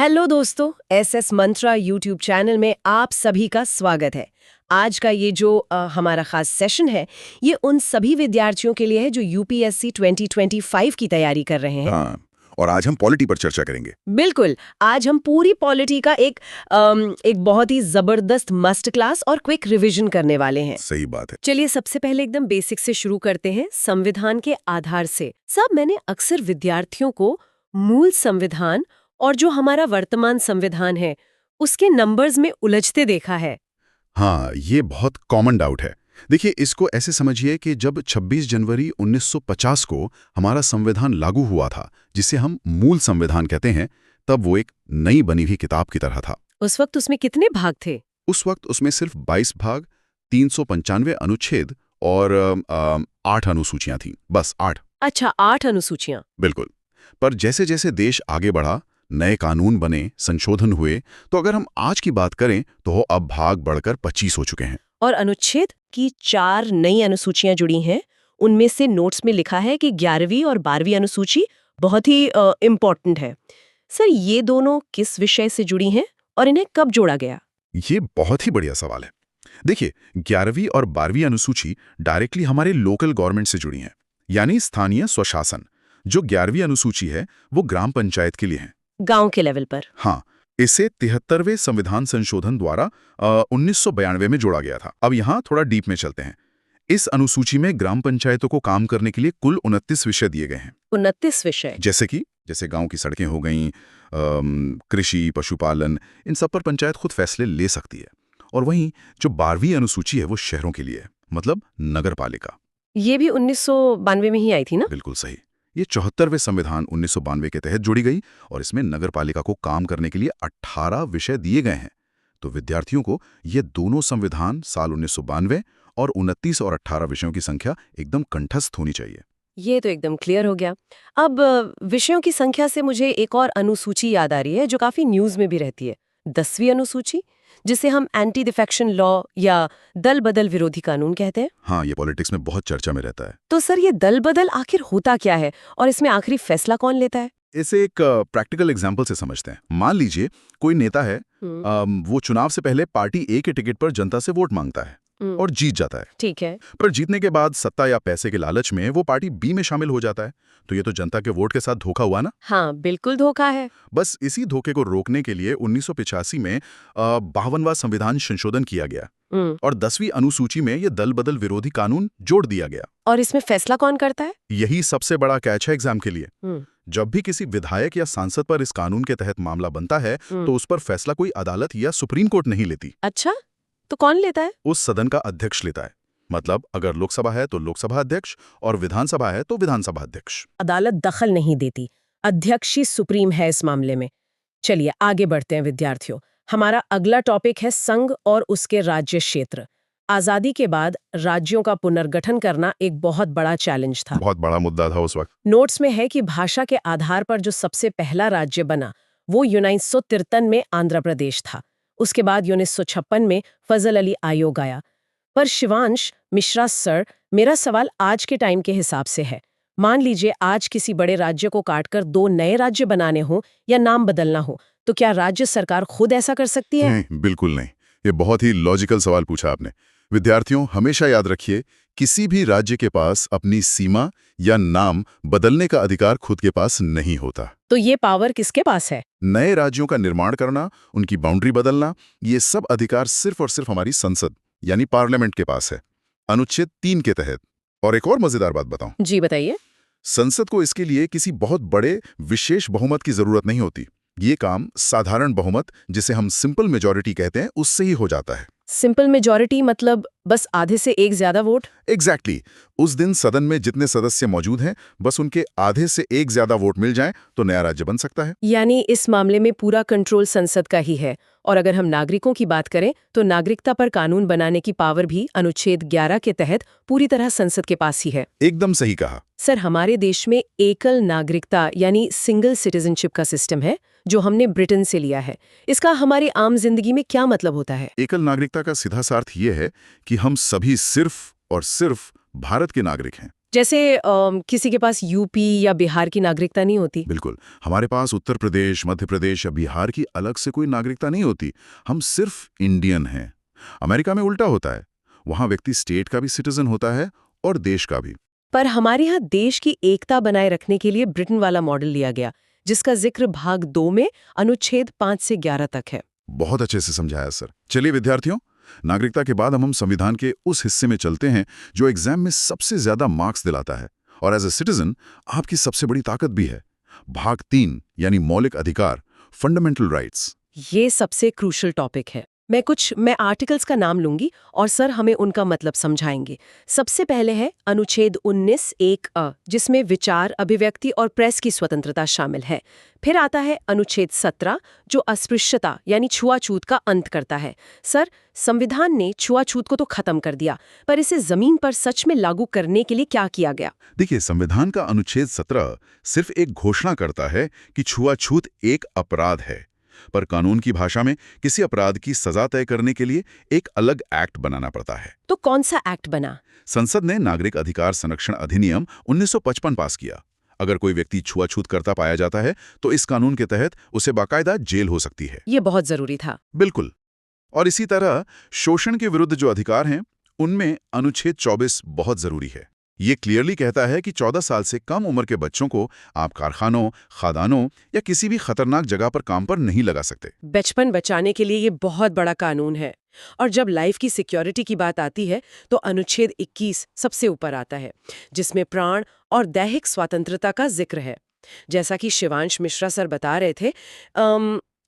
Hello दोस्तों, SS मंत्रा YouTube channel में आप सभी का स्वागत है। आज का ये जो हमारा खास सेशन है, ये उन सभी विद्यार्थियों के लिए है जो यूपीएससी 2025 की तैयारी कर रहे हैं। हाँ, और आज हम पॉलिटी पर चर्चा करेंगे। बिल्कुल, आज हम पूरी पॉलिटी का एक बहुत ही जबरदस्त मस्ट क्लास और क्विक रिवीजन करने वाले हैं। सही बात है। चलिए सबसे पहले एकदम बेसिक से शुरू करते हैं, संविधान के आधार से। मैंने अक्सर विद्यार्थियों को मूल संविधान और जो हमारा वर्तमान संविधान है उसके नंबर्स में उलझते देखा है। हाँ, ये बहुत कॉमन डाउट है। देखिए, इसको ऐसे समझिए कि जब 26 जनवरी 1950 को हमारा संविधान लागू हुआ था, जिसे हम मूल संविधान कहते हैं, तब वो एक नई बनी हुई किताब की तरह था। उस वक्त उसमें कितने भाग थे? उस वक्त उसमें सिर्फ 22 भाग, 395 अनुच्छेद और 8 अनुसूचियां थीं, बस 8। अच्छा, 8 अनुसूचियां। बिल्कुल। पर जैसे जैसे देश आगे बढ़ा, नए कानून बने, संशोधन हुए, तो अगर हम आज की बात करें तो अब भाग बढ़कर 25 हो चुके हैं। और अनुच्छेद की 4 नई अनुसूचियां जुड़ी हैं। उनमें से नोट्स में लिखा है कि 11वीं और 12वीं अनुसूची बहुत ही इम्पोर्टेंट है। सर, ये दोनों किस विषय से जुड़ी हैं और इन्हें कब जोड़ा गया? ये बहुत ही बढ़िया सवाल है। देखिए, 11वीं और 12वीं अनुसूची डायरेक्टली हमारे लोकल गवर्नमेंट से जुड़ी हैं, यानी स्थानीय स्वशासन। जो 11वीं अनुसूची है वो ग्राम पंचायत के लिए है, गांव के लेवल पर। हाँ, इसे 73वें संविधान संशोधन द्वारा 1992 में जोड़ा गया था। अब यहाँ थोड़ा डीप में चलते हैं। इस अनुसूची में ग्राम पंचायतों को काम करने के लिए कुल 29 विषय दिए गए हैं। 29 विषय? जैसे गांव की सड़कें हो गईं, कृषि, पशुपालन, इन सब पर पंचायत खुद फैसले ले सकती है। और वहीं जो 12वीं अनुसूची है वो शहरों के लिए है, मतलब नगर पालिका। ये भी 1992 में ही आई थी ना? बिल्कुल सही। ये 74वें संविधान 1992 के तहत जोड़ी गई और इसमें नगर पालिका को काम करने के लिए 18 विषय दिए गए हैं। तो विद्यार्थियों को ये दोनों संविधान साल 1992 और 29 और 18 विषयों की संख्या एकदम कंठस्थ होनी चाहिए। ये तो एकदम क्लियर हो गया। अब विषयों की संख्या से मुझे एक और अनुसूची याद आ रही है जो काफी न्यूज में भी रहती है, 10वीं अनुसूची, जिसे हम एंटी डिफेक्शन लॉ या दल बदल विरोधी कानून कहते हैं। हाँ, ये पॉलिटिक्स में बहुत चर्चा में रहता है। तो सर, ये दल बदल आखिर होता क्या है और इसमें आखिरी फैसला कौन लेता है? इसे एक प्रैक्टिकल एग्जाम्पल से समझते हैं। मान लीजिए कोई नेता है, वो चुनाव से पहले पार्टी ए के टिकट पर जनता से वोट मांगता है और जीत जाता है। ठीक है। पर जीतने के बाद सत्ता या पैसे के लालच में वो पार्टी बी में शामिल हो जाता है। तो ये तो जनता के वोट के साथ धोखा हुआ ना? हाँ, बिल्कुल धोखा है। बस इसी धोखे को रोकने के लिए 1985 में 52वां संविधान संशोधन किया गया और 10वीं अनुसूची में ये दल बदल विरोधी कानून जोड़ दिया गया। और इसमें फैसला कौन करता है? यही सबसे बड़ा कैच है एग्जाम के लिए। जब भी किसी विधायक या सांसद पर इस कानून के तहत मामला बनता है तो उस पर फैसला कोई अदालत या सुप्रीम कोर्ट नहीं लेती। अच्छा, तो कौन लेता है? उस सदन का अध्यक्ष लेता है। मतलब अगर लोकसभा है तो लोकसभा अध्यक्ष और विधानसभा है तो विधानसभा अध्यक्ष। अदालत दखल नहीं देती, अध्यक्ष ही सुप्रीम है इस मामले में। चलिए आगे बढ़ते हैं विद्यार्थियों। हमारा अगला टॉपिक है संघ और उसके राज्य क्षेत्र। आजादी के बाद राज्यों का पुनर्गठन करना एक बहुत बड़ा चैलेंज था। बहुत बड़ा मुद्दा था उस वक्त। नोट्स में है कि भाषा के आधार पर जो सबसे पहला राज्य बना वो 1953 में आंध्र प्रदेश था। उसके बाद 1956 में फजल अली आयोग आया। पर शिवांश मिश्रा सर, मेरा सवाल आज के टाइम के हिसाब से है। मान लीजिए आज किसी बड़े राज्य को काटकर 2 नए राज्य बनाने हो या नाम बदलना हो, तो क्या राज्य सरकार खुद ऐसा कर सकती है? नहीं, बिल्कुल नहीं। ये बहुत ही लॉजिकल सवाल पूछा आपने। विद्यार्थियों, हमेशा याद रखिए, किसी भी राज्य के पास अपनी सीमा या नाम बदलने का अधिकार खुद के पास नहीं होता। तो ये पावर किसके पास है? नए राज्यों का निर्माण करना, उनकी बाउंड्री बदलना, ये सब अधिकार सिर्फ और सिर्फ हमारी संसद यानी पार्लियामेंट के पास है, अनुच्छेद 3 के तहत। और एक और मजेदार बात बताऊं। जी बताइए। संसद को इसके लिए किसी बहुत बड़े विशेष बहुमत की जरूरत नहीं होती। ये काम साधारण बहुमत, जिसे हम सिंपल मेजॉरिटी कहते हैं, उससे ही हो जाता है। सिंपल मेजॉरिटी मतलब बस आधे से एक ज्यादा वोट? एग्जैक्टली। उस दिन सदन में जितने सदस्य मौजूद हैं, बस उनके आधे से एक ज्यादा वोट मिल जाए तो नया राज्य बन सकता है। यानी इस मामले में पूरा कंट्रोल संसद का ही है। और अगर हम नागरिकों की बात करें तो नागरिकता पर कानून बनाने की पावर भी अनुच्छेद 11 के तहत पूरी तरह संसद के पास ही है। एकदम सही कहा। सर, हमारे देश में एकल नागरिकता यानी सिंगल सिटीजनशिप का सिस्टम है जो हमने ब्रिटेन से लिया है। इसका हमारी आम जिंदगी में क्या मतलब होता है? एकल नागरिकता का सीधा सा अर्थ ये है कि हम सभी सिर्फ और सिर्फ भारत के नागरिक हैं। जैसे किसी के पास यूपी या बिहार की नागरिकता नहीं होती। बिल्कुल, हमारे पास उत्तर प्रदेश, मध्य प्रदेश या बिहार की अलग से कोई नागरिकता नहीं होती। हम सिर्फ इंडियन हैं। अमेरिका में उल्टा होता है। वहाँ व्यक्ति स्टेट का भी सिटीजन होता है और देश का भी। पर हमारे यहाँ देश की एकता बनाए रखने के लिए ब्रिटेन वाला मॉडल लिया गया, जिसका जिक्र भाग 2 में अनुच्छेद 5 से 11 तक है। बहुत अच्छे से समझाया सर। चलिए विद्यार्थियों, नागरिकता के बाद हम संविधान के उस हिस्से में चलते हैं जो एग्जाम में सबसे ज्यादा मार्क्स दिलाता है और एज ए सिटीजन आपकी सबसे बड़ी ताकत भी है। भाग 3 यानी मौलिक अधिकार, फंडामेंटल राइट्स। ये सबसे क्रूशल टॉपिक है। मैं आर्टिकल्स का नाम लूंगी और सर हमें उनका मतलब समझाएंगे। सबसे पहले है अनुच्छेद 19(1)(a), जिसमें विचार, अभिव्यक्ति और प्रेस की स्वतंत्रता शामिल है। फिर आता है अनुच्छेद 17, जो अस्पृश्यता यानी छुआछूत का अंत करता है। सर, संविधान ने छुआछूत को तो खत्म कर दिया, पर इसे जमीन पर सच में लागू करने के लिए क्या किया गया? देखिए, संविधान का अनुच्छेद 17 सिर्फ एक घोषणा करता है कि छुआछूत एक अपराध है, पर कानून की भाषा में किसी अपराध की सजा तय करने के लिए एक अलग एक्ट बनाना पड़ता है। तो कौन सा एक्ट बना? संसद ने नागरिक अधिकार संरक्षण अधिनियम 1955 पास किया। अगर कोई व्यक्ति छुआछूत करता पाया जाता है तो इस कानून के तहत उसे बाकायदा जेल हो सकती है। ये बहुत जरूरी था। बिल्कुल। और इसी तरह शोषण के विरुद्ध जो अधिकार हैं, उनमें अनुच्छेद 24 बहुत जरूरी है। ये क्लियरली कहता है कि 14 साल से कम उम्र के बच्चों को आप कारखानों, खदानों या किसी भी खतरनाक जगह पर काम पर नहीं लगा सकते। बचपन बचाने के लिए ये बहुत बड़ा कानून है। और जब लाइफ की सिक्योरिटी की बात आती है तो अनुच्छेद 21 सबसे ऊपर आता है, जिसमें प्राण और दैहिक स्वतंत्रता का जिक्र है। जैसा कि शिवांश मिश्रा सर बता रहे थे,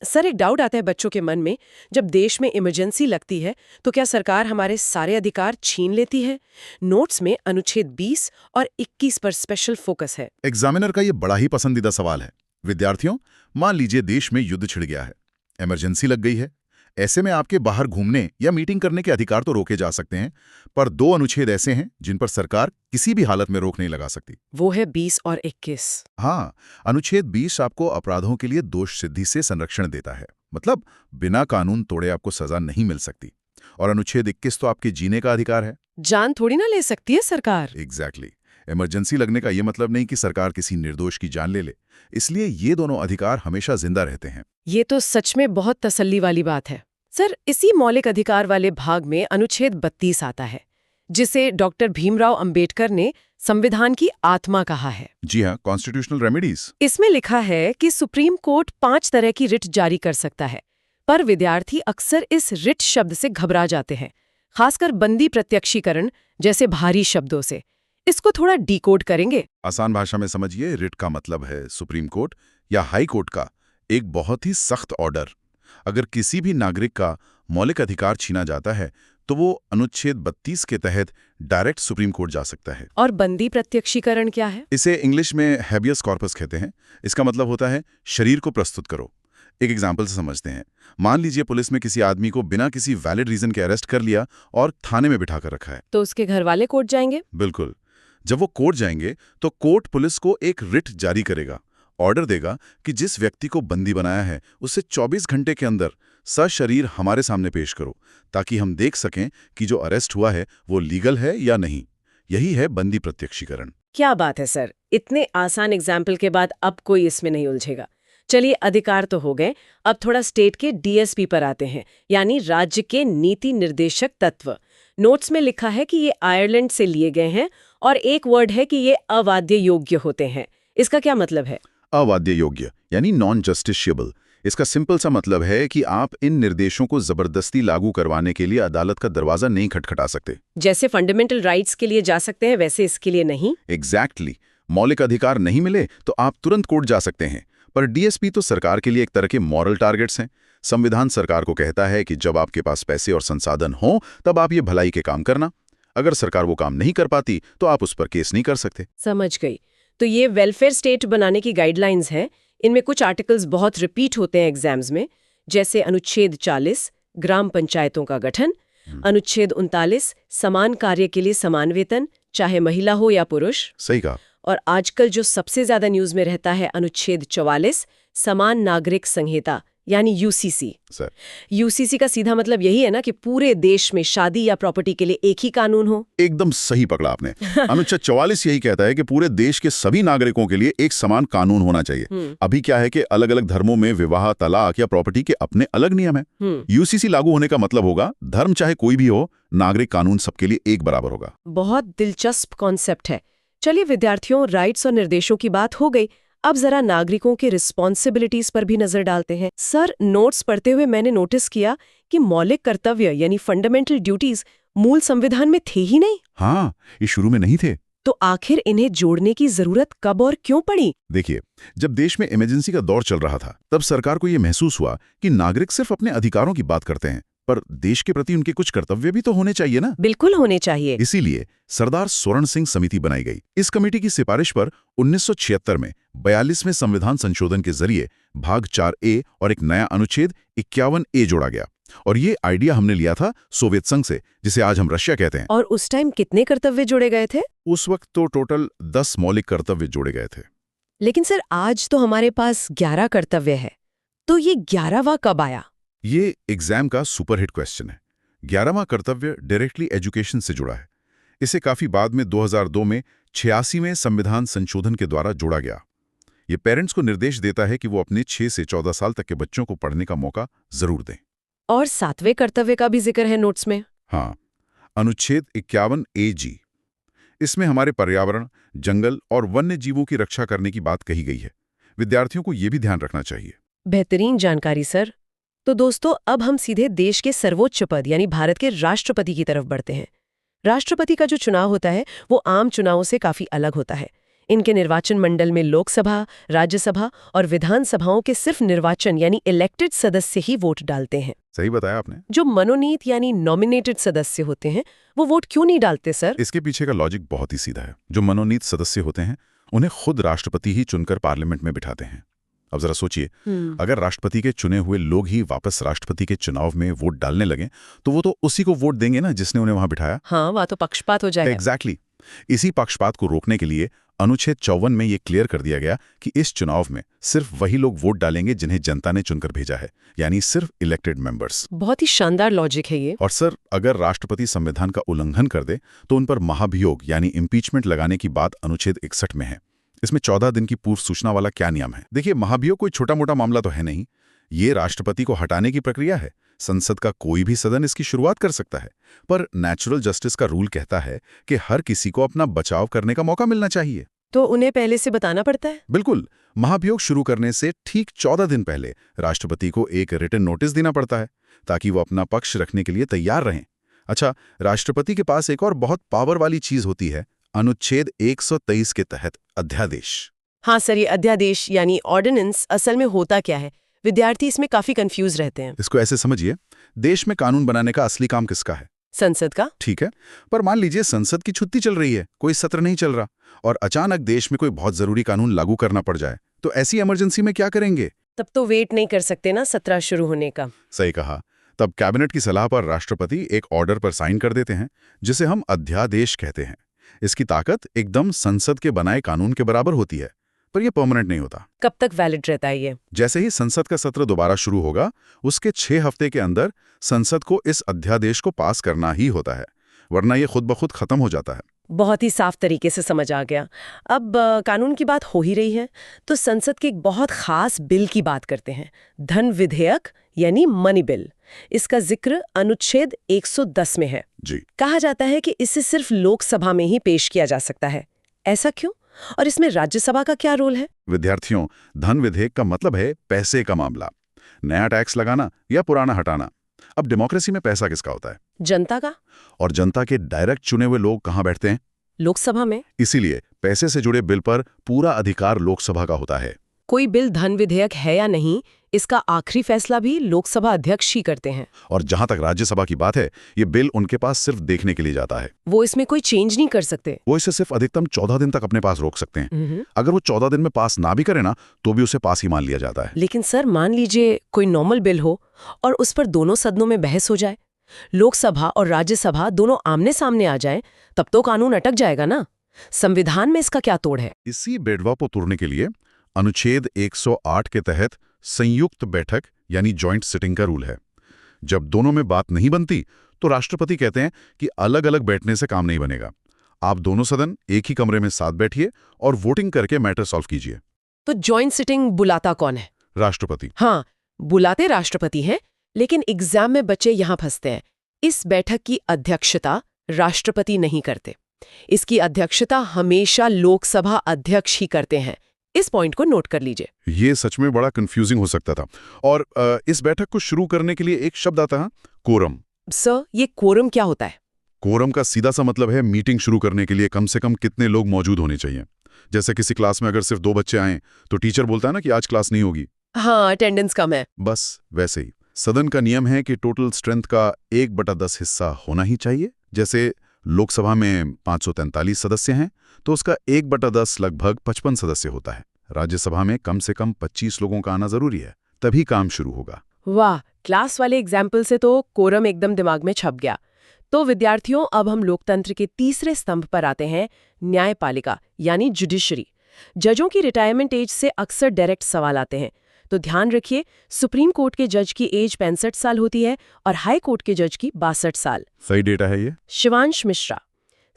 सर एक डाउट आता है बच्चों के मन में, जब देश में इमरजेंसी लगती है तो क्या सरकार हमारे सारे अधिकार छीन लेती है? नोट्स में अनुच्छेद 20 और 21 पर स्पेशल फोकस है। एग्जामिनर का ये बड़ा ही पसंदीदा सवाल है। विद्यार्थियों, मान लीजिए देश में युद्ध छिड़ गया है, इमरजेंसी लग गई है। ऐसे में आपके बाहर घूमने या मीटिंग करने के अधिकार तो रोके जा सकते हैं, पर 2 अनुच्छेद ऐसे हैं जिन पर सरकार किसी भी हालत में रोक नहीं लगा सकती। वो है 20 और 21। हाँ, अनुच्छेद 20 आपको अपराधों के लिए दोष सिद्धि से संरक्षण देता है, मतलब बिना कानून तोड़े आपको सजा नहीं मिल सकती। और अनुच्छेद 21 तो आपके जीने का अधिकार है। जान थोड़ी ना ले सकती है सरकार। एग्जैक्टली। इमरजेंसी लगने का ये मतलब नहीं कि सरकार किसी निर्दोष की जान ले ले, इसलिए ये दोनों अधिकार हमेशा जिंदा रहते हैं। ये तो सच में बहुत तसल्ली वाली बात है। सर, इसी मौलिक अधिकार वाले भाग में अनुच्छेद 32 आता है, जिसे डॉक्टर भीमराव अंबेडकर ने संविधान की आत्मा कहा है। जी हाँ, कॉन्स्टिट्यूशनल रेमेडीज। इसमें लिखा है कि सुप्रीम कोर्ट 5 तरह की रिट जारी कर सकता है, पर विद्यार्थी अक्सर इस रिट शब्द से घबरा जाते हैं, खासकर बंदी प्रत्यक्षीकरण जैसे भारी शब्दों से। इसको थोड़ा डिकोड करेंगे? आसान भाषा में समझिए, रिट का मतलब है सुप्रीम कोर्ट या हाई कोर्ट का एक बहुत ही सख्त ऑर्डर। अगर किसी भी नागरिक का मौलिक अधिकार छीना जाता है तो वो अनुच्छेद 32 के तहत डायरेक्ट सुप्रीम कोर्ट जा सकता है। और बंदी प्रत्यक्षीकरण क्या है? इसे इंग्लिश में हैबियस कॉर्पस कहते हैं। इसका मतलब होता है शरीर को प्रस्तुत करो। एक एग्जाम्पल से समझते हैं। मान लीजिए पुलिस में किसी आदमी को बिना किसी वैलिड रीजन के अरेस्ट कर लिया और थाने में बिठा कर रखा है। तो उसके घर वाले कोर्ट जाएंगे? बिल्कुल। जब वो कोर्ट जाएंगे तो कोर्ट पुलिस को एक रिट जारी करेगा, ऑर्डर देगा कि जिस व्यक्ति को बंदी बनाया है उसे 24 घंटे के अंदर सशरीर हमारे सामने पेश करो, ताकि हम देख सकें कि जो अरेस्ट हुआ है वो लीगल है या नहीं। यही है बंदी प्रत्यक्षीकरण। क्या बात है सर, इतने आसान एग्जाम्पल के बाद अब कोई इसमें नहीं उलझेगा। चलिए, अधिकार तो हो गए, अब थोड़ा स्टेट के डीएसपी पर आते हैं, यानी राज्य के नीति निर्देशक तत्व। नोट्स में लिखा है कि ये आयरलैंड से लिए गए हैं और एक वर्ड है कि ये अवाद्य योग्य होते हैं। इसका क्या मतलब है? अवाद्य योग्य यानी नॉन जस्टिशिएबल। इसका सिंपल सा मतलब है कि आप इन निर्देशों को जबरदस्ती लागू करवाने के लिए अदालत का दरवाजा नहीं खटखटा सकते। जैसे फंडामेंटल राइट्स के लिए जा सकते हैं, वैसे इसके लिए नहीं। एग्जैक्टली। मौलिक अधिकार नहीं मिले तो आप तुरंत कोर्ट जा सकते हैं, पर डीएसपी तो सरकार के लिए एक तरह के मॉरल टारगेट्स हैं। संविधान सरकार को कहता है कि जब आपके पास पैसे और संसाधन हों तब आप ये भलाई के काम करना। अगर सरकार वो काम नहीं कर पाती तो आप उस पर केस नहीं कर सकते। समझ गई। तो ये वेलफेयर स्टेट बनाने की गाइडलाइंस हैं। इनमें कुछ आर्टिकल्स बहुत रिपीट होते हैं एग्जाम्स में, जैसे अनुच्छेद 40 ग्राम पंचायतों का गठन, अनुच्छेद 39 समान कार्य के लिए समान वेतन, चाहे महिला हो या पुरुष। सही कहा। और आजकल जो सबसे ज्यादा न्यूज में रहता है अनुच्छेद 44 समान नागरिक संहिता, यानी यूसीसी। सर, यूसीसी का सीधा मतलब यही है ना कि पूरे देश में शादी या प्रॉपर्टी के लिए एक ही कानून हो। एकदम सही पकड़ा आपने। अनुच्छेद 44 यही कहता है कि पूरे देश के सभी नागरिकों के लिए एक समान कानून होना चाहिए। अभी क्या है कि अलग अलग धर्मों में विवाह, तलाक या प्रॉपर्टी के अपने अलग नियम हैं। यूसीसी लागू होने का मतलब होगा धर्म चाहे कोई भी हो, नागरिक कानून सबके लिए एक बराबर होगा। बहुत दिलचस्प कॉन्सेप्ट है। चलिए विद्यार्थियों, राइट्स और निर्देशों की बात हो गई, अब जरा नागरिकों की रिस्पॉन्सिबिलिटीज पर भी नजर डालते हैं। सर, नोट्स पढ़ते हुए मैंने नोटिस किया कि मौलिक कर्तव्य यानी फंडामेंटल ड्यूटीज मूल संविधान में थे ही नहीं। हाँ, ये शुरू में नहीं थे। तो आखिर इन्हें जोड़ने की जरूरत कब और क्यों पड़ी? देखिए, जब देश में इमरजेंसी का दौर चल रहा था, तब सरकार को ये महसूस हुआ कि नागरिक सिर्फ अपने अधिकारों की बात करते हैं, पर देश के प्रति उनके कुछ कर्तव्य भी तो होने चाहिए ना। बिल्कुल होने चाहिए। इसीलिए सरदार स्वर्ण सिंह समिति बनाई गई। इस कमेटी की सिफारिश पर 1976 में 42वें संविधान संशोधन के जरिए भाग 4A और एक नया अनुच्छेद 51A जोड़ा गया। और ये आइडिया हमने लिया था सोवियत संघ से, जिसे आज हम रशिया कहते हैं। और उस टाइम कितने कर्तव्य जोड़े गए थे? उस वक्त तो टोटल 10 मौलिक कर्तव्य जोड़े गए थे। लेकिन सर, आज तो हमारे पास 11 कर्तव्य है, तो ये 11वां कब आया? ये एग्जाम का सुपरहिट क्वेश्चन है। 11वां कर्तव्य डायरेक्टली एजुकेशन से जुड़ा है। इसे काफी बाद में 2002 में 86वें संविधान संशोधन के द्वारा जोड़ा गया। ये पेरेंट्स को निर्देश देता है कि वो अपने 6 से 14 साल तक के बच्चों को पढ़ने का मौका जरूर दें। और 7वें कर्तव्य का भी जिक्र है नोट्स में। हाँ, अनुच्छेद 51AG। इसमें हमारे पर्यावरण, जंगल और वन्य जीवों की रक्षा करने की बात कही गई है। विद्यार्थियों को ये भी ध्यान रखना चाहिए। बेहतरीन जानकारी सर। तो दोस्तों, अब हम सीधे देश के सर्वोच्च पद यानी भारत के राष्ट्रपति की तरफ बढ़ते हैं। राष्ट्रपति का जो चुनाव होता है वो आम चुनावों से काफी अलग होता है। इनके निर्वाचन मंडल में लोकसभा, राज्यसभा और विधानसभाओं के सिर्फ निर्वाचन यानी इलेक्टेड सदस्य ही वोट डालते हैं। सही बताया आपने। जो मनोनीत यानी नॉमिनेटेड सदस्य होते हैं वो वोट क्यों नहीं डालते सर? इसके पीछे का लॉजिक बहुत ही सीधा है। जो मनोनीत सदस्य होते हैं उन्हें खुद राष्ट्रपति ही चुनकर पार्लियामेंट में बिठाते हैं। अब जरा सोचिए, अगर राष्ट्रपति के चुने हुए लोग ही वापस राष्ट्रपति के चुनाव में वोट डालने लगे तो वो तो उसी को वोट देंगे ना जिसने उन्हें वहां बिठाया। हाँ, वह तो पक्षपात हो जाएगा। एग्जैक्टली। इसी पक्षपात को रोकने के लिए अनुच्छेद 54 में ये क्लियर कर दिया गया कि इस चुनाव में सिर्फ वही लोग वोट डालेंगे जिन्हें जनता ने चुनकर भेजा है, यानी सिर्फ इलेक्टेड मेंबर्स। बहुत ही शानदार लॉजिक है ये। और सर, अगर राष्ट्रपति संविधान का उल्लंघन कर दे तो उन पर महाभियोग यानी इम्पीचमेंट लगाने की बात अनुच्छेद 61 में है। इसमें 14 दिन की पूर्व सूचना वाला क्या नियम है? देखिए, महाभियोग कोई छोटा मोटा मामला तो है नहीं। ये राष्ट्रपति को हटाने की प्रक्रिया है। संसद का कोई भी सदन इसकी शुरुआत कर सकता है, पर नेचुरल जस्टिस का रूल कहता है कि हर किसी को अपना बचाव करने का मौका मिलना चाहिए। तो उन्हें पहले से बताना पड़ता है? बिल्कुल। महाभियोग शुरू करने से ठीक 14 दिन पहले राष्ट्रपति को एक रिटन नोटिस देना पड़ता है ताकि वो अपना पक्ष रखने के लिए तैयार रहें। अच्छा, राष्ट्रपति के पास एक और बहुत पावर वाली चीज होती है, अनुच्छेद 123 के तहत अध्यादेश। हाँ सर, ये अध्यादेश यानी ऑर्डिनेंस असल में होता क्या है? विद्यार्थी इसमें काफी कंफ्यूज रहते हैं। इसको ऐसे समझिए, देश में कानून बनाने का असली काम किसका है? संसद का। ठीक है, पर मान लीजिए संसद की छुट्टी चल रही है, कोई सत्र नहीं चल रहा और अचानक देश में कोई बहुत जरूरी कानून लागू करना पड़ जाए, तो ऐसी इमरजेंसी में क्या करेंगे? तब तो वेट नहीं कर सकते ना सत्र शुरू होने का। सही कहा। तब कैबिनेट की सलाह पर राष्ट्रपति एक ऑर्डर पर साइन कर देते हैं जिसे हम अध्यादेश कहते हैं। इसकी ताकत एकदम संसद के बनाए कानून के बराबर होती है, पर यह परमानेंट नहीं होता। कब तक वैलिड रहता है ये? जैसे ही संसद का सत्र दोबारा शुरू होगा, उसके 6 हफ्ते के अंदर संसद को इस अध्यादेश को पास करना ही होता है, वरना ये खुद ब खुद खत्म हो जाता है। बहुत ही साफ तरीके से समझ आ गया। अब कानून की बात हो ही रही है तो संसद के एक बहुत खास बिल की बात करते हैं, धन विधेयक यानी मनी बिल। इसका जिक्र अनुच्छेद 110 में है। जी। कहा जाता है कि इसे सिर्फ लोकसभा में ही पेश किया जा सकता है। ऐसा क्यों? और इसमें राज्यसभा का क्या रोल है? विद्यार्थियों, धन विधेयक का मतलब है पैसे का मामला, नया टैक्स लगाना या पुराना हटाना। अब डेमोक्रेसी में पैसा किसका होता है? जनता का। और जनता के डायरेक्ट चुने हुए लोग कहाँ बैठते हैं? लोकसभा में। इसीलिए पैसे से जुड़े बिल पर पूरा अधिकार लोकसभा का होता है। कोई बिल धन विधेयक है या नहीं, इसका आखिरी फैसला भी लोकसभा अध्यक्ष ही करते हैं। और जहां तक राज्यसभा की बात है, ये बिल उनके पास सिर्फ देखने के लिए जाता है। वो इसमें कोई चेंज नहीं कर सकते। वो इसे सिर्फ अधिकतम 14 दिन तक अपने पास रोक सकते हैं। अगर वो 14 दिन में पास ना भी करे ना, तो भी उसे पास ही मान लिया जाता है। लेकिन सर, मान लीजिए कोई नॉर्मल बिल हो और उस पर दोनों सदनों में बहस हो जाए, लोकसभा और राज्यसभा दोनों आमने सामने आ जाए, तब तो कानून अटक जाएगा ना। संविधान में इसका क्या तोड़ है? इसी बेड़वा को तोड़ने के लिए अनुच्छेद 108 के तहत संयुक्त बैठक यानी जॉइंट सिटिंग का रूल है। जब दोनों में बात नहीं बनती तो राष्ट्रपति कहते हैं कि अलग अलग बैठने से काम नहीं बनेगा, आप दोनों सदन एक ही कमरे में साथ बैठिए और वोटिंग करके मैटर सॉल्व कीजिए। तो जॉइंट सिटिंग बुलाता कौन है? राष्ट्रपति। हाँ, बुलाते राष्ट्रपति हैं, लेकिन एग्जाम में बच्चे यहां फंसते हैं। इस बैठक की अध्यक्षता राष्ट्रपति नहीं करते। इसकी अध्यक्षता हमेशा लोकसभा अध्यक्ष ही करते हैं। इस पॉइंट को नोट कर लीजिए। ये सच में बड़ा कंफ्यूजिंग हो सकता था। और इस बैठक को शुरू करने के लिए एक शब्द आता है, कोरम। सर, ये कोरम क्या होता है? कोरम का सीधा सा मतलब है मीटिंग शुरू करने के लिए कम से कम कितने लोग मौजूद होने चाहिए। जैसे किसी क्लास में अगर सिर्फ 2 बच्चे आएं तो टीचर बोलता है ना कि आज क्लास नहीं होगी। हाँ, अटेंडेंस कम है। बस वैसे ही सदन का नियम है कि टोटल स्ट्रेंथ का 1/10 हिस्सा होना ही चाहिए। जैसे लोकसभा में 543 सदस्य हैं तो उसका 1/10 लगभग 55 सदस्य होता है। राज्यसभा में कम से कम 25 लोगों का आना जरूरी है, तभी काम शुरू होगा। वाह, क्लास वाले एग्जाम्पल से तो कोरम एकदम दिमाग में छप गया। तो विद्यार्थियों, अब हम लोकतंत्र के तीसरे स्तंभ पर आते हैं, न्यायपालिका यानी जुडिशरी। जजों की रिटायरमेंट एज से अक्सर डायरेक्ट सवाल आते हैं, तो ध्यान रखिए, सुप्रीम कोर्ट के जज की एज 65 साल होती है और हाई कोर्ट के जज की 62 साल। सही डेटा है ये। शिवांश मिश्रा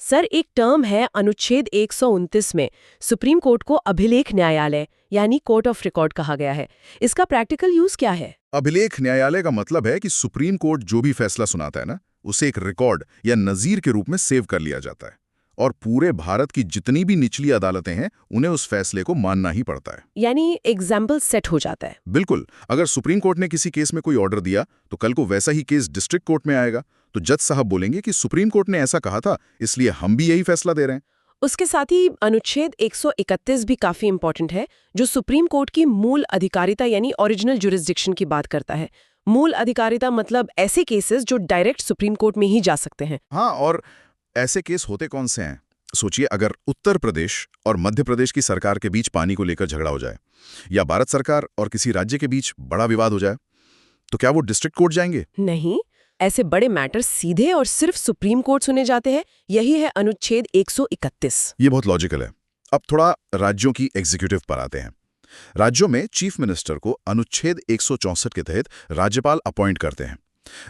सर, एक टर्म है अनुच्छेद 129 में सुप्रीम कोर्ट को अभिलेख न्यायालय यानी कोर्ट ऑफ रिकॉर्ड कहा गया है। इसका प्रैक्टिकल यूज क्या है? अभिलेख न्यायालय का मतलब है कि सुप्रीम कोर्ट जो भी फैसला सुनाता है ना, उसे एक रिकॉर्ड या नजीर के रूप में सेव कर लिया जाता है और पूरे भारत की जितनी भी निचली अदालतें हैं उन्हें उस फैसले को मानना ही पड़ता है। यानी एग्जाम्पल सेट हो जाता है। बिल्कुल, अगर सुप्रीम कोर्ट ने किसी केस में कोई ऑर्डर दिया तो कल को वैसा ही केस डिस्ट्रिक्ट कोर्ट में आएगा तो जज साहब बोलेंगे कि सुप्रीम कोर्ट ने ऐसा कहा था, इसलिए हम भी यही फैसला दे रहे हैं। उसके साथ ही अनुच्छेद 131 भी काफी इंपॉर्टेंट है, जो सुप्रीम कोर्ट की मूल अधिकारिता यानी ओरिजिनल जुरिस्डिक्शन की बात करता है। मूल अधिकारिता मतलब ऐसे केसेस जो डायरेक्ट सुप्रीम कोर्ट में ही जा सकते हैं। हाँ, और ऐसे केस होते कौन से हैं? सोचिए, अगर उत्तर प्रदेश और मध्य प्रदेश की सरकार के बीच पानी को लेकर झगड़ा हो जाए या भारत सरकार और किसी राज्य के बीच बड़ा विवाद हो जाए, तो क्या वो डिस्ट्रिक्ट कोर्ट जाएंगे? नहीं, ऐसे बड़े मैटर सीधे और सिर्फ सुप्रीम कोर्ट सुने जाते हैं। यही है अनुच्छेद 131। ये बहुत लॉजिकल है। अब थोड़ा राज्यों की एग्जीक्यूटिव पर आते हैं। राज्यों में चीफ मिनिस्टर को अनुच्छेद 164 के तहत राज्यपाल अपॉइंट करते हैं,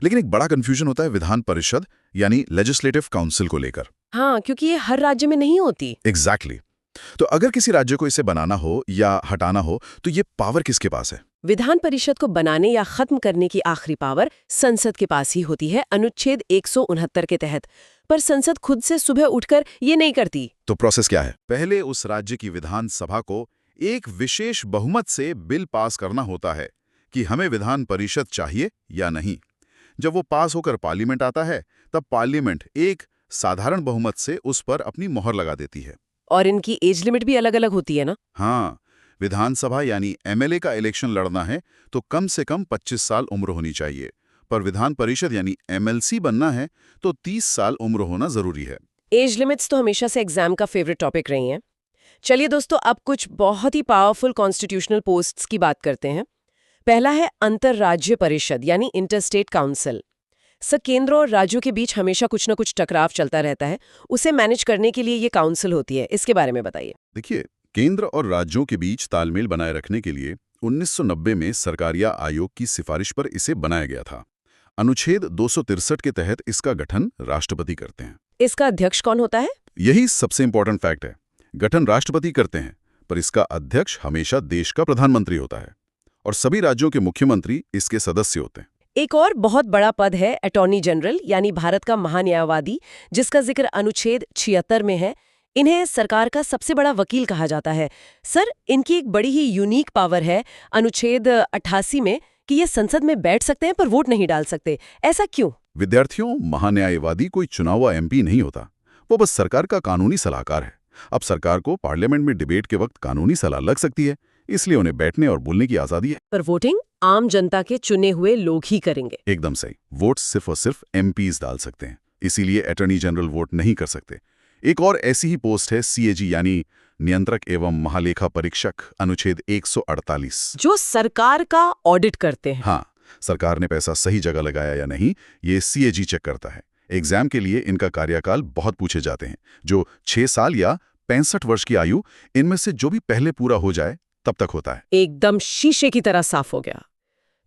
लेकिन एक बड़ा कंफ्यूजन होता है विधान परिषद यानी लेजिस्लेटिव काउंसिल को लेकर। हाँ, क्योंकि ये हर राज्य में नहीं होती। एग्जैक्टली। तो अगर किसी राज्य को इसे बनाना हो या हटाना हो तो ये पावर किसके पास है? विधान परिषद को बनाने या खत्म करने की आखिरी पावर संसद के पास ही होती है अनुच्छेद 169 के तहत। पर संसद खुद से सुबह उठकर ये नहीं करती। तो प्रोसेस क्या है? पहले उस राज्य की विधान सभा को एक विशेष बहुमत से बिल पास करना होता है कि हमें विधान परिषद चाहिए या नहीं। जब वो पास होकर पार्लियामेंट आता है तब पार्लियामेंट एक साधारण बहुमत से उस पर अपनी मोहर लगा देती है। और इनकी एज लिमिट भी अलग अलग होती है ना? हाँ, विधानसभा यानी एमएलए का इलेक्शन लड़ना है तो कम से कम 25 साल उम्र होनी चाहिए, पर विधान परिषद यानी एमएलसी बनना है तो 30 साल उम्र होना जरूरी है। एज लिमिट्स तो हमेशा से एग्जाम का फेवरेट टॉपिक रही हैं। चलिए दोस्तों, अब कुछ बहुत ही पावरफुल कॉन्स्टिट्यूशनल पोस्ट्स की बात करते हैं। पहला है अंतरराज्य परिषद यानी इंटरस्टेट काउंसिल। केंद्र और राज्यों के बीच हमेशा कुछ न कुछ टकराव चलता रहता है, उसे मैनेज करने के लिए ये काउंसिल होती है। इसके बारे में बताइए। देखिए, केंद्र और राज्यों के बीच तालमेल बनाए रखने के लिए 1990 में सरकारिया आयोग की सिफारिश पर इसे बनाया गया था। अनुच्छेद 263 के तहत इसका गठन राष्ट्रपति करते हैं। इसका अध्यक्ष कौन होता है? यही सबसे इंपॉर्टेंट फैक्ट है। गठन राष्ट्रपति करते हैं, पर इसका अध्यक्ष हमेशा देश का प्रधानमंत्री होता है और सभी राज्यों के मुख्यमंत्री इसके सदस्य होते हैं। एक और बहुत बड़ा पद है अटॉर्नी जनरल यानी भारत का महान्यायवादी, जिसका जिक्र अनुच्छेद 76 में है। इन्हें सरकार का सबसे बड़ा वकील कहा जाता है। सर, इनकी एक बड़ी ही यूनिक पावर है अनुच्छेद 88 में कि ये संसद में बैठ सकते हैं पर वोट नहीं डाल सकते। ऐसा क्यों? विद्यार्थियों, महान्यायवादी कोई चुना हुआ एमपी नहीं होता, वो बस सरकार का कानूनी सलाहकार है। अब सरकार को पार्लियामेंट में डिबेट के वक्त कानूनी सलाह लग सकती है, इसलिए उन्हें बैठने और बोलने की आजादी है। पर वोटिंग आम जनता के चुने हुए लोग ही करेंगे। एकदम सही। वोट सिर्फ और सिर्फ एमपीज डाल सकते हैं, इसीलिए अटॉर्नी जनरल वोट नहीं कर सकते। एक और ऐसी ही पोस्ट है सीएजी यानी नियंत्रक एवं महालेखा परीक्षक, अनुच्छेद 148, जो सरकार का ऑडिट करते हैं। हाँ, सरकार ने पैसा सही जगह लगाया या नहीं, ये सीएजी चेक करता है। एग्जाम के लिए इनका कार्यकाल बहुत पूछे जाते हैं, जो 6 साल या 65 वर्ष की आयु, इनमें से जो भी पहले पूरा हो जाए तब तक होता है। एकदम शीशे की तरह साफ हो गया।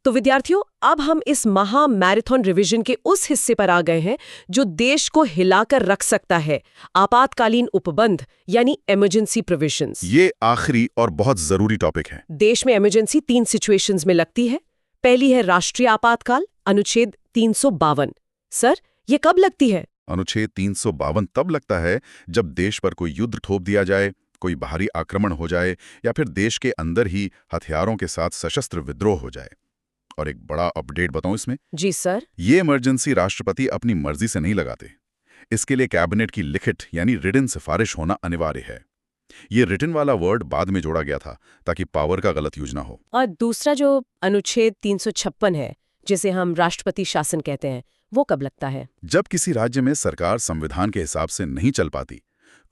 तो विद्यार्थियों, अब हम इस महा मैराथन रिवीजन के उस हिस्से पर आ गए हैं जो देश को हिलाकर रख सकता है, आपातकालीन उपबंध यानी इमरजेंसी प्रोविजंस। ये आखिरी और बहुत जरूरी टॉपिक है। देश में इमरजेंसी 3 सिचुएशंस में लगती है। पहली है राष्ट्रीय आपातकाल, अनुच्छेद 352। सर, ये कब लगती है? अनुच्छेद 352 तब लगता है जब देश पर कोई युद्ध थोप दिया जाए, कोई बाहरी आक्रमण हो जाए या फिर देश के अंदर ही हथियारों के साथ सशस्त्र विद्रोह हो जाए। और एक बड़ा अपडेट बताऊं इसमें? जी सर। ये इमरजेंसी राष्ट्रपति अपनी मर्जी से नहीं लगाते। इसके लिए कैबिनेट की लिखित यानी रिटन सिफारिश होना अनिवार्य है। ये रिटन वाला वर्ड बाद में जोड़ा गया था ताकि पावर का गलत यूज ना हो। और दूसरा जो अनुच्छेद 356 है, जिसे हम राष्ट्रपति शासन कहते हैं, वो कब लगता है? जब किसी राज्य में सरकार संविधान के हिसाब से नहीं चल पाती,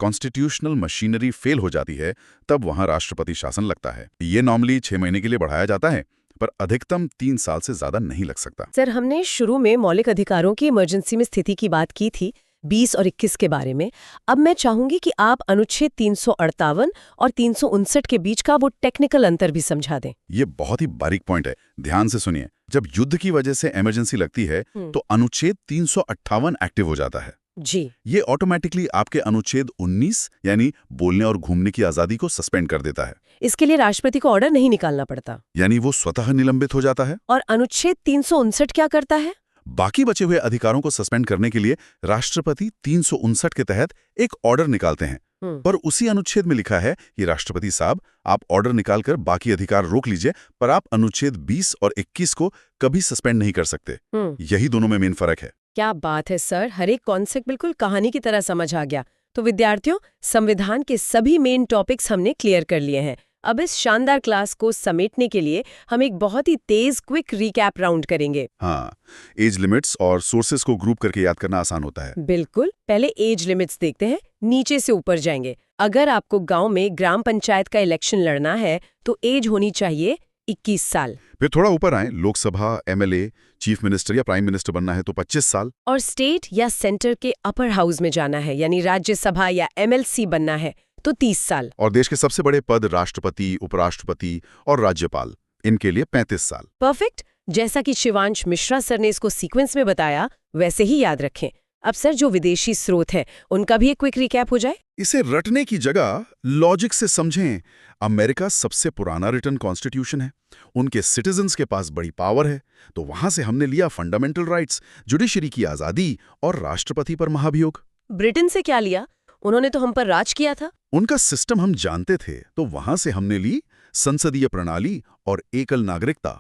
कॉन्स्टिट्यूशनल मशीनरी फेल हो जाती है, तब वहां राष्ट्रपति शासन लगता है। ये नॉर्मली 6 महीने के लिए बढ़ाया जाता है, पर अधिकतम 3 साल से ज्यादा नहीं लग सकता। सर, हमने शुरू में मौलिक अधिकारों की इमरजेंसी में स्थिति की बात की थी, 20 और 21 के बारे में। अब मैं चाहूंगी कि आप अनुच्छेद 358 और 359 के बीच का वो टेक्निकल अंतर भी समझा दें। ये बहुत ही बारीक पॉइंट है, ध्यान से सुनिए। जब युद्ध की वजह से इमरजेंसी लगती है तो अनुच्छेद 358 एक्टिव हो जाता है। जी। ये ऑटोमेटिकली आपके अनुच्छेद 19 यानी बोलने और घूमने की आजादी को सस्पेंड कर देता है। इसके लिए राष्ट्रपति को ऑर्डर नहीं निकालना पड़ता, यानी वो स्वतः निलंबित हो जाता है। और अनुच्छेद 359 क्या करता है? बाकी बचे हुए अधिकारों को सस्पेंड करने के लिए राष्ट्रपति 359 के तहत एक ऑर्डर निकालते हैं। पर उसी अनुच्छेद में लिखा है कि राष्ट्रपति साहब, आप ऑर्डर निकालकर बाकी अधिकार रोक लीजिए, पर आप अनुच्छेद 20 और 21 को कभी सस्पेंड नहीं कर सकते। यही दोनों में मेन फर्क है। क्या बात है सर, हर एक कॉन्सेप्ट बिल्कुल कहानी की तरह समझ आ गया। तो विद्यार्थियों, संविधान के सभी मेन टॉपिक्स हमने क्लियर कर लिए हैं। अब इस शानदार क्लास को समेटने के लिए हम एक बहुत ही तेज क्विक रिकैप राउंड करेंगे। हाँ, एज लिमिट्स और सोर्सेस को ग्रुप करके याद करना आसान होता है। बिल्कुल। पहले एज लिमिट्स देखते हैं, नीचे से ऊपर जाएंगे। अगर आपको गांव में ग्राम पंचायत का इलेक्शन लड़ना है तो एज होनी चाहिए 21 साल। फिर थोड़ा ऊपर आए, लोकसभा, एमएलए, चीफ मिनिस्टर या प्राइम मिनिस्टर बनना है तो 25 साल। और स्टेट या सेंटर के अपर हाउस में जाना है, यानी राज्यसभा या एमएलसी बनना है तो 30 साल। और देश के सबसे बड़े पद राष्ट्रपति, उपराष्ट्रपति और राज्यपाल, इनके लिए 35 साल। परफेक्ट। जैसा कि शिवांश मिश्रा सर ने इसको सीक्वेंस में बताया, वैसे ही याद रखें। अब सर, जो विदेशी स्रोत है उनका भी एक क्विक रिकैप हो जाए। इसे रटने की जगह लॉजिक से समझें। अमेरिका सबसे पुराना रिटन कॉन्स्टिट्यूशन है, उनके सिटीजन्स के पास बड़ी पावर है, तो वहां से हमने लिया फंडामेंटल राइट्स, जुडिशरी की आजादी और राष्ट्रपति पर महाभियोग। ब्रिटेन से क्या लिया? उन्होंने तो हम पर राज किया था। उनका सिस्टम हम जानते थे, तो वहां से हमने ली संसदीय प्रणाली और एकल नागरिकता।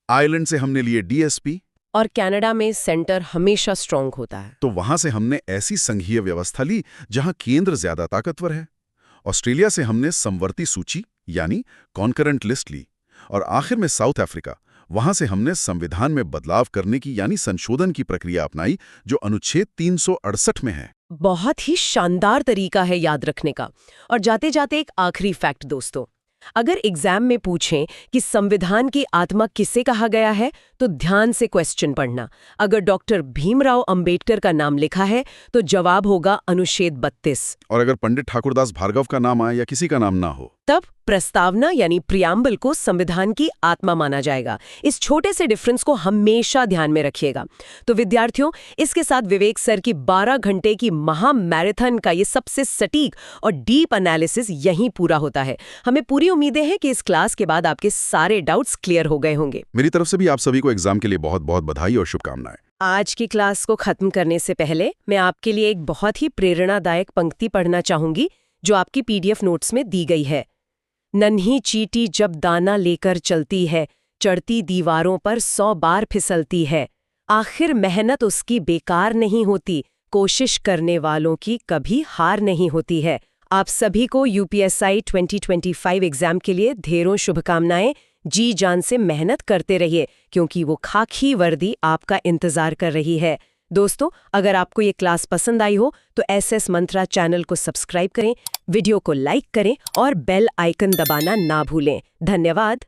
आयरलैंड से हमने लिए डीएसपी। और कनाडा में सेंटर हमेशा स्ट्रांग होता है, तो वहां से हमने ऐसी संघीय व्यवस्था ली जहां केंद्र ज्यादा ताकतवर है। ऑस्ट्रेलिया से हमने समवर्ती सूची यानी कॉन्करेंट लिस्ट ली। और आखिर में साउथ अफ्रीका, वहां से हमने संविधान में बदलाव करने की यानी संशोधन की प्रक्रिया अपनाई, जो अनुच्छेद 368 में है। बहुत ही शानदार तरीका है याद रखने का। और जाते जाते एक आखिरी फैक्ट दोस्तों, अगर एग्जाम में पूछें कि संविधान की आत्मा किसे कहा गया है, तो ध्यान से क्वेश्चन पढ़ना। अगर डॉक्टर भीमराव अंबेडकर का नाम लिखा है तो जवाब होगा अनुच्छेद 32। और अगर पंडित ठाकुरदास भार्गव का नाम आए या किसी का नाम ना हो, तब प्रस्तावना यानी प्रियम्बल को संविधान की आत्मा माना जाएगा। इस छोटे से डिफरेंस को हमेशा ध्यान में रखिएगा। तो विद्यार्थियों, इसके साथ विवेक सर की 12 घंटे की महा मैराथन का ये सबसे सटीक और डीप एनालिसिस यहीं पूरा होता है। हमें पूरी उम्मीदें हैं कि इस क्लास के बाद आपके सारे डाउट्स क्लियर हो गए होंगे। मेरी तरफ से भी आप सभी को एग्जाम के लिए बहुत बहुत बधाई और शुभकामनाएं। आज की क्लास को खत्म करने से पहले मैं आपके लिए एक बहुत ही प्रेरणादायक पंक्ति पढ़ना चाहूंगी, जो आपकी पीडीएफ नोट्स में दी गई है। नन्ही चींटी जब दाना लेकर चलती है, चढ़ती दीवारों पर 100 बार फिसलती है, आखिर मेहनत उसकी बेकार नहीं होती, कोशिश करने वालों की कभी हार नहीं होती है। आप सभी को यूपीएससी 2025 एग्जाम के लिए ढेरों शुभकामनाएं। जी जान से मेहनत करते रहिए, क्योंकि वो खाकी वर्दी आपका इंतजार कर रही है। दोस्तों, अगर आपको ये क्लास पसंद आई हो तो एसएस मंत्रा चैनल को सब्सक्राइब करें, वीडियो को लाइक करें और बेल आइकन दबाना ना भूलें। धन्यवाद।